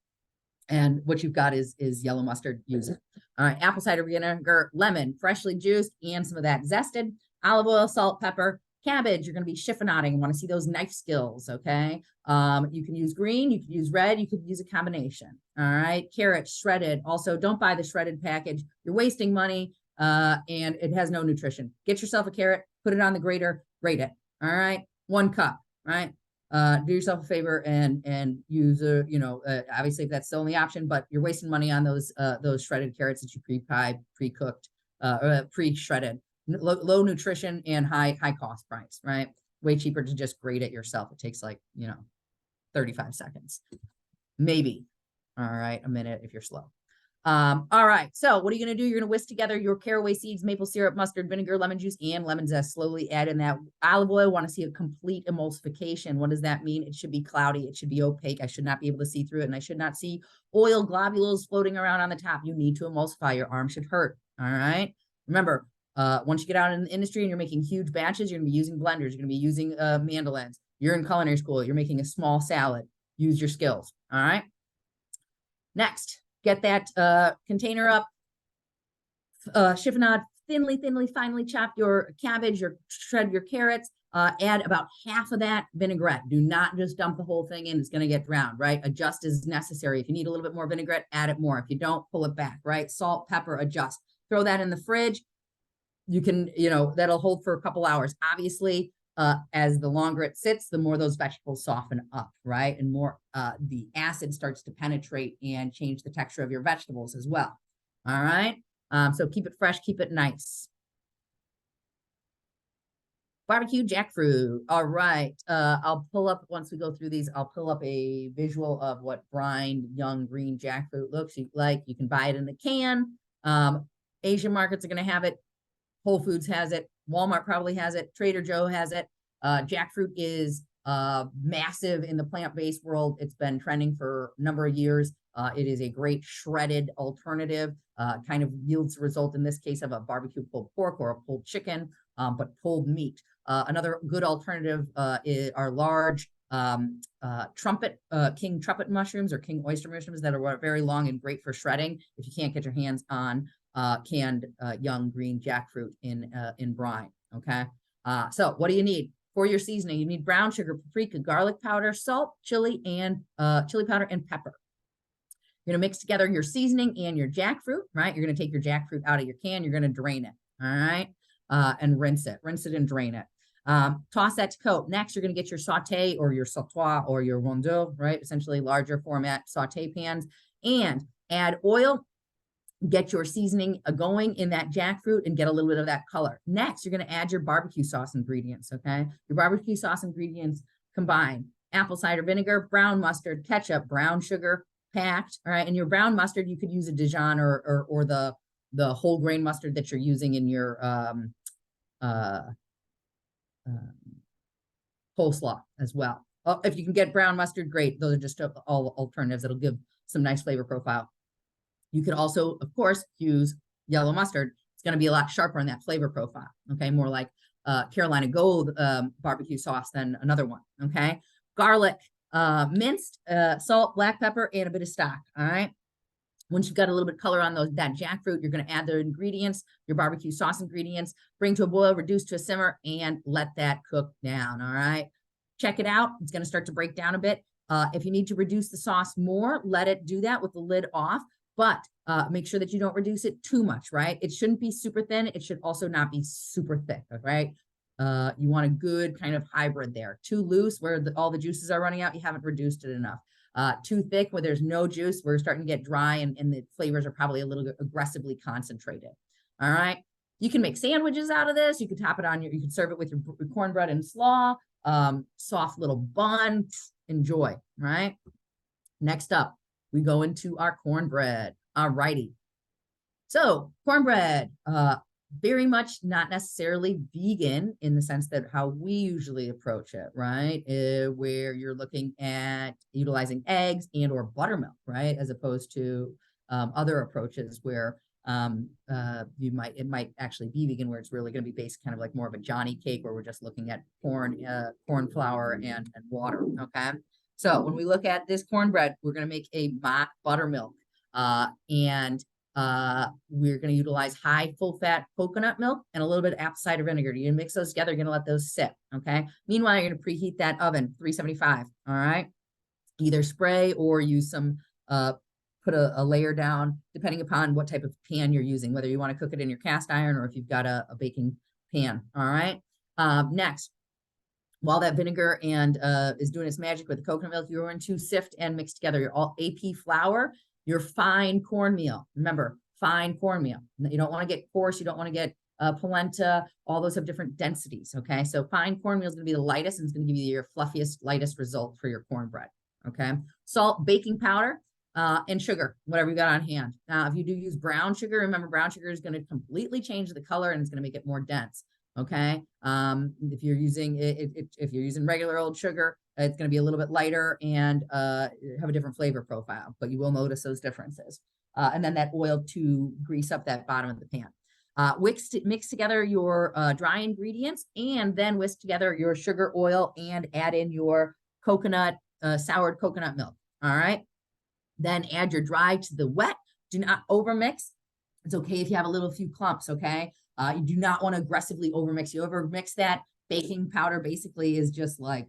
and what you've got is yellow mustard, use it. All right, apple cider vinegar, lemon, freshly juiced, and some of that zested, olive oil, salt, pepper, Cabbage, you're going to be chiffonading. Want to see those knife skills, okay? You can use green, you can use red, you could use a combination. All right. Carrots, shredded. Also, don't buy the shredded package. You're wasting money and it has no nutrition. Get yourself a carrot, put it on the grater, grate it. All right. 1 cup, right? Do yourself a favor and use obviously if that's the only option, but you're wasting money on those shredded carrots that you pre-pied, pre-cooked, pre-shredded. Low nutrition and high cost price, right? Way cheaper to just grate it yourself. It takes like 35 seconds, maybe. All right, a minute if you're slow. All right, so what are you going to do? You're going to whisk together your caraway seeds, maple syrup, mustard, vinegar, lemon juice, and lemon zest. Slowly add in that olive oil. Want to see a complete emulsification. What does that mean? It should be cloudy. It should be opaque. I should not be able to see through it, and I should not see oil globules floating around on the top. You need to emulsify. Your arm should hurt. All right. Remember, once you get out in the industry and you're making huge batches, you're going to be using blenders. You're going to be using mandolins. You're in culinary school. You're making a small salad. Use your skills. All right. Next. Get that container up, chiffonade, thinly, finely chop your cabbage, shred your carrots, add about half of that vinaigrette. Do not just dump the whole thing in. It's going to get drowned, right? Adjust as necessary. If you need a little bit more vinaigrette, add it more. If you don't, pull it back, right? Salt, pepper, adjust. Throw that in the fridge. You can, that'll hold for a couple hours. Obviously, as the longer it sits, the more those vegetables soften up, right? And more the acid starts to penetrate and change the texture of your vegetables as well. All right. So keep it fresh, keep it nice. Barbecue jackfruit. All right. I'll pull up, once we go through these, I'll pull up a visual of what brined young green jackfruit looks like. You can buy it in the can. Asian markets are going to have it. Whole Foods has it. Walmart probably has it. Trader Joe has it. Jackfruit is massive in the plant-based world. It's been trending for a number of years. It is a great shredded alternative, kind of yields the result in this case of a barbecue pulled pork or a pulled chicken, but pulled meat. Another good alternative are large king trumpet mushrooms or king oyster mushrooms that are very long and great for shredding if you can't get your hands on canned young green jackfruit in brine. Okay. So what do you need for your seasoning? You need brown sugar, paprika, garlic powder, salt, chili powder, and pepper. You're going to mix together your seasoning and your jackfruit, right? You're going to take your jackfruit out of your can. You're going to drain it. All right. And rinse it and drain it. Toss that to coat. Next, you're going to get your saute or your sautoir or your rondeau, right? Essentially larger format saute pans, and add oil. Get your seasoning going in that jackfruit and get a little bit of that color. Next, you're going to add your barbecue sauce ingredients, okay? Your barbecue sauce ingredients combine apple cider vinegar, brown mustard, ketchup, brown sugar packed, all right? And your brown mustard, you could use a Dijon or the whole grain mustard that you're using in your coleslaw as well. If you can get brown mustard, great. Those are just all alternatives that'll give some nice flavor profile. You could also, of course, use yellow mustard. It's going to be a lot sharper in that flavor profile. Okay, more like Carolina Gold barbecue sauce than another one. Okay, garlic, minced, salt, black pepper, and a bit of stock. All right. Once you've got a little bit of color on that jackfruit, you're going to add the ingredients, your barbecue sauce ingredients, bring to a boil, reduce to a simmer, and let that cook down. All right. Check it out. It's going to start to break down a bit. If you need to reduce the sauce more, let it do that with the lid off. But make sure that you don't reduce it too much, right? It shouldn't be super thin. It should also not be super thick, right? You want a good kind of hybrid there. Too loose where all the juices are running out, you haven't reduced it enough. Too thick where there's no juice, we're starting to get dry and the flavors are probably a little bit aggressively concentrated. All right. You can make sandwiches out of this. You could top it on you can serve it with your cornbread and slaw, soft little bun. Enjoy, right? Next up, we go into our cornbread. All righty. So cornbread, very much not necessarily vegan in the sense that how we usually approach it, right? Where you're looking at utilizing eggs and or buttermilk, right? As opposed to other approaches where it might actually be vegan, where it's really going to be based kind of like more of a Johnny cake, where we're just looking at corn flour and water. Okay. So when we look at this cornbread, we're going to make a mock buttermilk. And We're going to utilize high full fat coconut milk and a little bit of apple cider vinegar. You're going to mix those together. You're going to let those sit. Okay. Meanwhile, you're going to preheat that oven, 375. All right. Either spray or use some, put a layer down, depending upon what type of pan you're using, whether you want to cook it in your cast iron or if you've got a baking pan. All right. Next, while that vinegar and is doing its magic with the coconut milk, you're going to sift and mix together your all AP flour, your fine cornmeal. Remember, fine cornmeal. You don't want to get coarse. You don't want to get polenta. All those have different densities. Okay. So fine cornmeal is going to be the lightest and it's going to give you your fluffiest, lightest result for your cornbread. Okay. Salt, baking powder, and sugar, whatever you got on hand. Now, if you do use brown sugar, remember brown sugar is going to completely change the color and it's going to make it more dense. Okay. If you're using if you're using regular old sugar, it's going to be a little bit lighter and have a different flavor profile, but you will notice those differences. And then that oil to grease up that bottom of the pan. Mix together your dry ingredients and then whisk together your sugar, oil, and add in your coconut, soured coconut milk. All right. Then add your dry to the wet. Do not overmix. It's okay if you have a little few clumps. Okay. You do not want to aggressively overmix. You overmix that, baking powder basically is just like,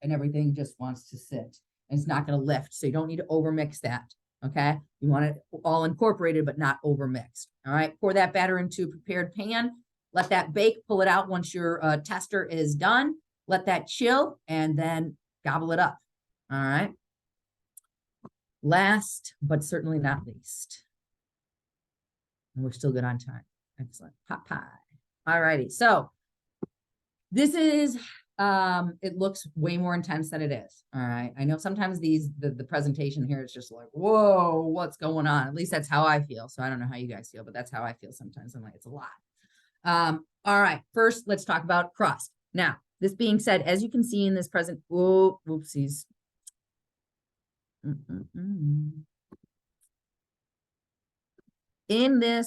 and everything just wants to sit and it's not going to lift. So you don't need to overmix that. Okay. You want it all incorporated, but not overmixed. All right. Pour that batter into a prepared pan. Let that bake, pull it out once your tester is done. Let that chill and then gobble it up. All right. Last, but certainly not least. And we're still good on time. Excellent. Pot pie. All righty. So this is, it looks way more intense than it is. All right. I know sometimes the presentation here is just like, whoa, what's going on? At least that's how I feel. So I don't know how you guys feel, but that's how I feel sometimes. I'm like, it's a lot. All right. First, let's talk about crust. Now, this being said, as you can see in this present, oh, whoopsies. In the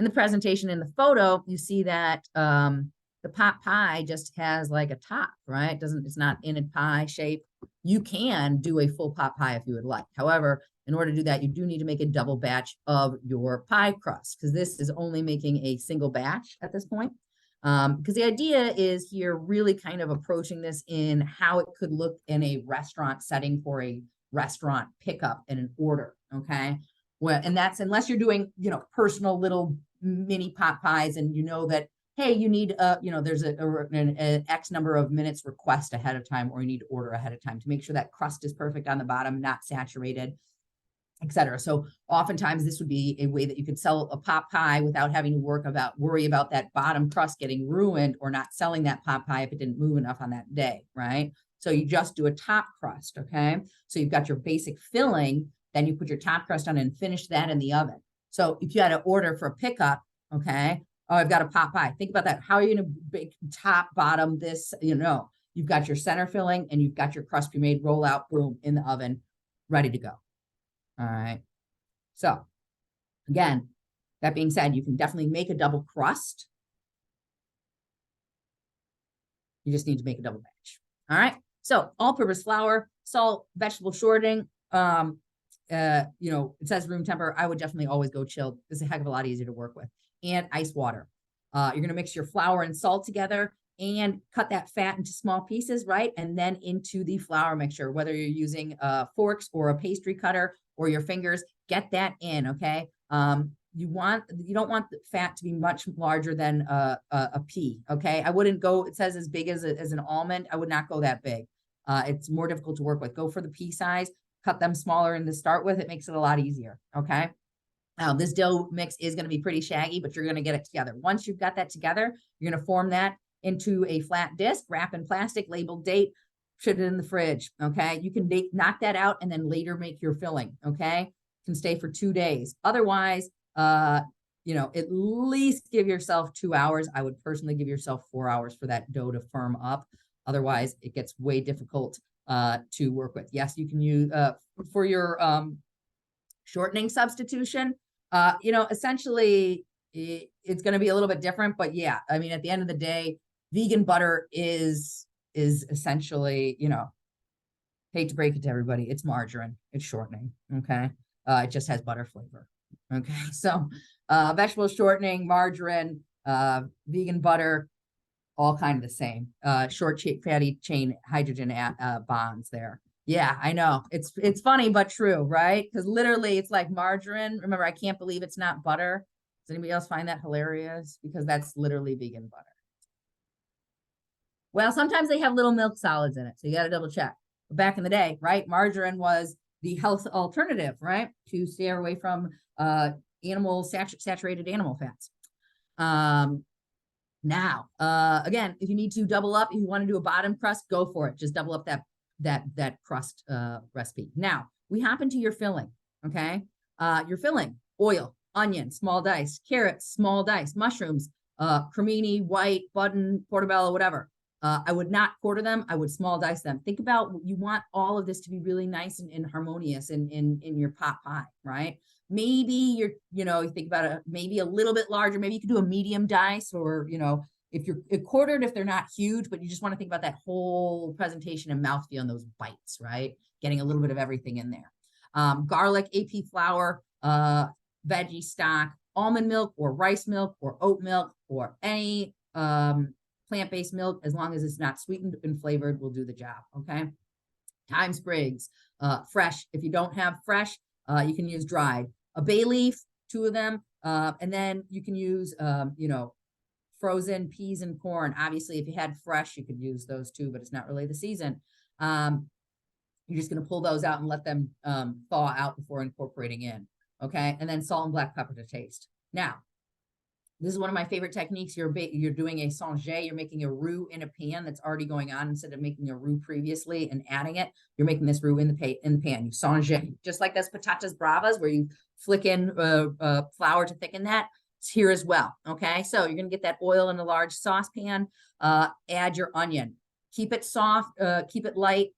presentation, in the photo, you see that the pot pie just has like a top, right? It's not in a pie shape. You can do a full pot pie if you would like. However, in order to do that, you do need to make a double batch of your pie crust because this is only making a single batch at this point. Because the idea is here really kind of approaching this in how it could look in a restaurant setting for a restaurant pickup and an order. Okay. Well, and that's unless you're doing, personal little mini pot pies and you know that, hey, you need, there's an X number of minutes request ahead of time, or you need to order ahead of time to make sure that crust is perfect on the bottom, not saturated, etc. So oftentimes this would be a way that you could sell a pot pie without having to worry about that bottom crust getting ruined or not selling that pot pie if it didn't move enough on that day, right? So you just do a top crust, okay? So you've got your basic filling, then you put your top crust on and finish that in the oven. So if you had an order for a pickup, okay, oh, I've got a pot pie. Think about that. How are you going to bake top, bottom, this, you've got your center filling and you've got your crust pre-made, roll out, boom, in the oven, ready to go. All right. So again, that being said, you can definitely make a double crust. You just need to make a double batch. All right. So all-purpose flour, salt, vegetable shortening. It says room temper. I would definitely always go chilled. It's a heck of a lot easier to work with. And ice water. You're going to mix your flour and salt together and cut that fat into small pieces, right? And then into the flour mixture, whether you're using forks or a pastry cutter or your fingers, get that in, okay? You don't want the fat to be much larger than a pea, okay? I wouldn't go, it says as big as an almond. I would not go that big. It's more difficult to work with. Go for the pea size, cut them smaller and to start with, it makes it a lot easier, okay? Now, this dough mix is going to be pretty shaggy, but you're going to get it together. Once you've got that together, you're going to form that into a flat disc, wrap in plastic, labeled date, put it in the fridge, okay? You can knock that out and then later make your filling, okay? It can stay for 2 days. Otherwise, at least give yourself 2 hours. I would personally give yourself 4 hours for that dough to firm up. Otherwise, it gets way difficult to work with. Yes, you can use, for your shortening substitution, essentially it's going to be a little bit different, but yeah, I mean, at the end of the day, vegan butter is essentially, Hate to break it to everybody, it's margarine, it's shortening. Okay. It just has butter flavor. Okay. So vegetable shortening, margarine, vegan butter, all kind of the same. Short fatty chain hydrogen bonds there. Yeah, I know. It's funny but true, right? Because literally it's like margarine. Remember, I can't believe it's not butter. Does anybody else find that hilarious? Because that's literally vegan butter. Well, sometimes they have little milk solids in it, so you got to double check. But back in the day, right, margarine was the health alternative, right, to stay away from saturated animal fats. Now, again, if you need to double up, if you want to do a bottom crust, go for it. Just double up that crust recipe. Now, we hop into your filling, okay? Your filling, oil, onion, small dice, carrots, small dice, mushrooms, cremini, white, button, portobello, whatever. I would not quarter them. I would small dice them. Think about, you want all of this to be really nice and harmonious in your pot pie, right? Maybe you think about it, maybe a little bit larger. Maybe you could do a medium dice, or, if you're quartered, if they're not huge, but you just want to think about that whole presentation and mouthfeel and those bites, right? Getting a little bit of everything in there. Garlic, AP flour, veggie stock, almond milk or rice milk or oat milk or any plant-based milk, as long as it's not sweetened and flavored, will do the job. Okay. Thyme sprigs, fresh. If you don't have fresh, you can use dried. A bay leaf, 2 of them, and then you can use, frozen peas and corn. Obviously, if you had fresh, you could use those too, but it's not really the season. You're just going to pull those out and let them thaw out before incorporating in. Okay, and then salt and black pepper to taste. Now, this is one of my favorite techniques. You're doing a Sanger. You're making a roux in a pan that's already going on. Instead of making a roux previously and adding it, you're making this roux in the pan. You Sanger, just like those patatas bravas where you flick in flour to thicken that. It's here as well. Okay, so you're gonna get that oil in a large saucepan. Add your onion. Keep it soft. Keep it light.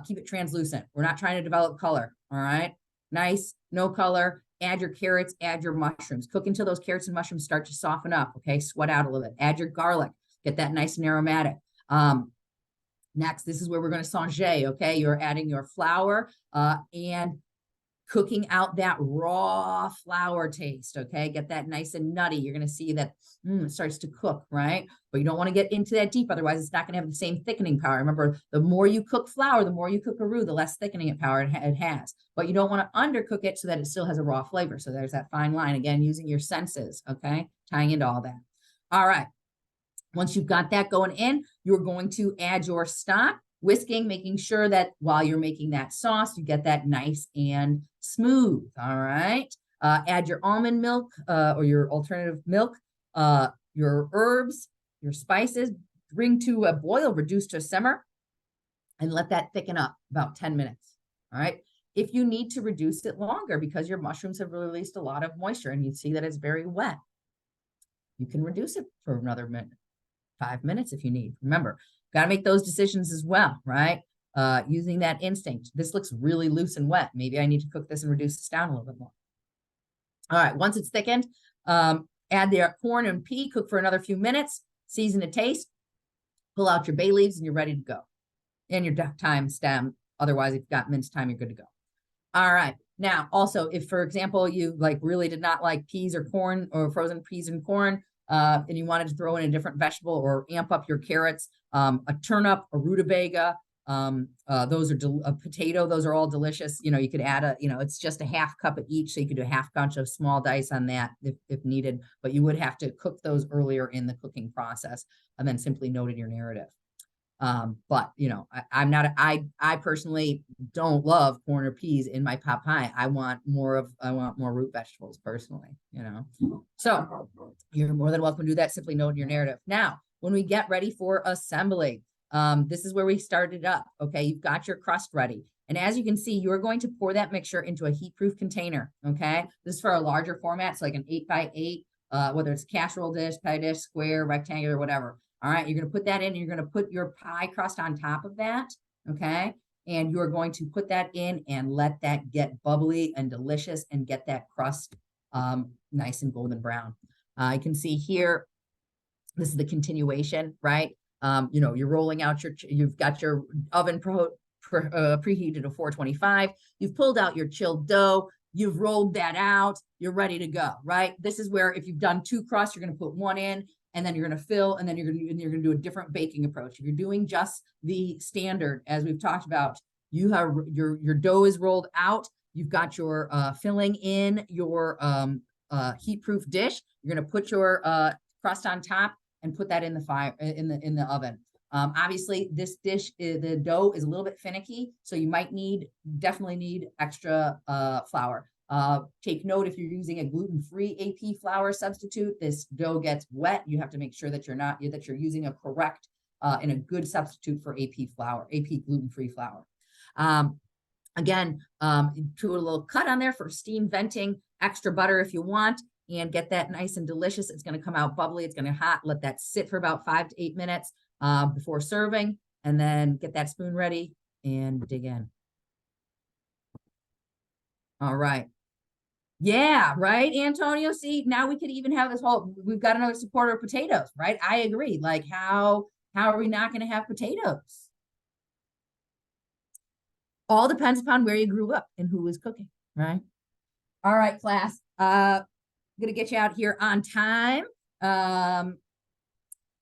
Keep it translucent. We're not trying to develop color. All right, nice, no color. Add your carrots, add your mushrooms. Cook until those carrots and mushrooms start to soften up, okay? Sweat out a little bit. Add your garlic. Get that nice and aromatic. Next, this is where we're going to Sanger, okay? You're adding your flour and cooking out that raw flour taste, okay? Get that nice and nutty. You're going to see that it starts to cook, right? But you don't want to get into that deep. Otherwise, it's not going to have the same thickening power. Remember, the more you cook flour, the more you cook a roux, the less thickening power it has. But you don't want to undercook it so that it still has a raw flavor. So there's that fine line. Again, using your senses, okay? Tying into all that. All right. Once you've got that going in, you're going to add your stock, whisking, making sure that while you're making that sauce, you get that nice and smooth. All right. Add your almond milk or your alternative milk, your herbs, your spices, bring to a boil, reduce to a simmer, and let that thicken up about 10 minutes. All right. If you need to reduce it longer because your mushrooms have released a lot of moisture and you see that it's very wet, you can reduce it for another minute. 5 minutes if you need. Remember, got to make those decisions as well, right? Using that instinct. This looks really loose and wet. Maybe I need to cook this and reduce this down a little bit more. All right, once it's thickened, add the corn and pea, cook for another few minutes, season to taste, pull out your bay leaves, and you're ready to go. And your thyme stem. Otherwise, if you've got minced thyme, you're good to go. All right. Now, also, if, for example, you really did not like peas or corn or frozen peas and corn, and you wanted to throw in a different vegetable or amp up your carrots, a turnip, a rutabaga, those are a potato, those are all delicious. You could add it's just a half cup of each. So you could do a half bunch of small dice on that if needed, but you would have to cook those earlier in the cooking process and then simply note in your narrative. But I personally don't love corn or peas in my pot pie. I want more root vegetables personally, so you're more than welcome to do that. Simply note in your narrative. Now, when we get ready for assembly, this is where we started up. Okay. You've got your crust ready. And as you can see, you're going to pour that mixture into a heat-proof container. Okay. This is for a larger format. So like an 8x8, whether it's casserole dish, pie dish, square, rectangular, whatever. All right, you're going to put that in, and you're going to put your pie crust on top of that, okay? And you're going to put that in and let that get bubbly and delicious and get that crust nice and golden brown. You can see here, this is the continuation, right? You're rolling out you've got your oven preheated to 425. You've pulled out your chilled dough. You've rolled that out. You're ready to go, right? This is where if you've done 2 crusts, you're going to put 1 in, and then you're going to fill, and then you're going to do a different baking approach. If you're doing just the standard, as we've talked about, you have your dough is rolled out. You've got your filling in your heat-proof dish. You're going to put your crust on top and put that in the fire in the oven. Obviously, this dish, the dough is a little bit finicky, so you might definitely need extra flour. Take note, if you're using a gluten-free AP flour substitute, this dough gets wet. You have to make sure that you're using a correct and a good substitute for AP flour, AP gluten-free flour. Again, do a little cut on there for steam venting, extra butter if you want, and get that nice and delicious. It's going to come out bubbly. It's going to hot. Let that sit for about 5 to 8 minutes before serving, and then get that spoon ready and dig in. All right. Yeah, right, Antonio. See, now we could even have this whole, we've got another supporter of potatoes, right? I agree. Like, how are we not going to have potatoes? All depends upon where you grew up and who was cooking, right? All right, class. I'm going to get you out here on time.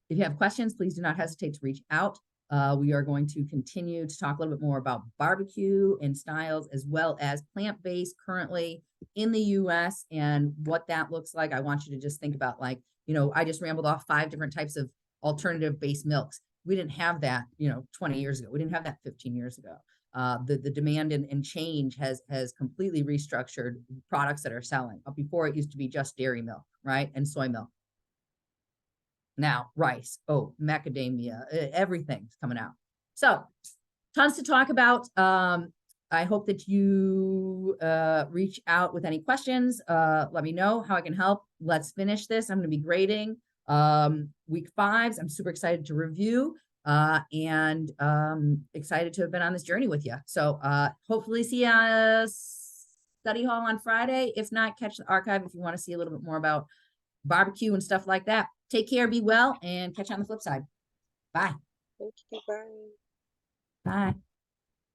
If you have questions, please do not hesitate to reach out. We are going to continue to talk a little bit more about barbecue and styles, as well as plant-based currently in the US and what that looks like. I want you to just think about, like, I just rambled off 5 different types of alternative based milks. We didn't have that, 20 years ago. We didn't have that 15 years ago. The demand and change has completely restructured products that are selling. Before, it used to be just dairy milk, right? And soy milk. Now, rice, oat, macadamia, everything's coming out. So, tons to talk about. I hope that you reach out with any questions. Let me know how I can help. Let's finish this. I'm going to be grading week 5s. I'm super excited to review and excited to have been on this journey with you. So hopefully see you study hall on Friday. If not, catch the archive if you want to see a little bit more about barbecue and stuff like that. Take care, be well, and catch you on the flip side. Bye. Thank you. Bye. Bye.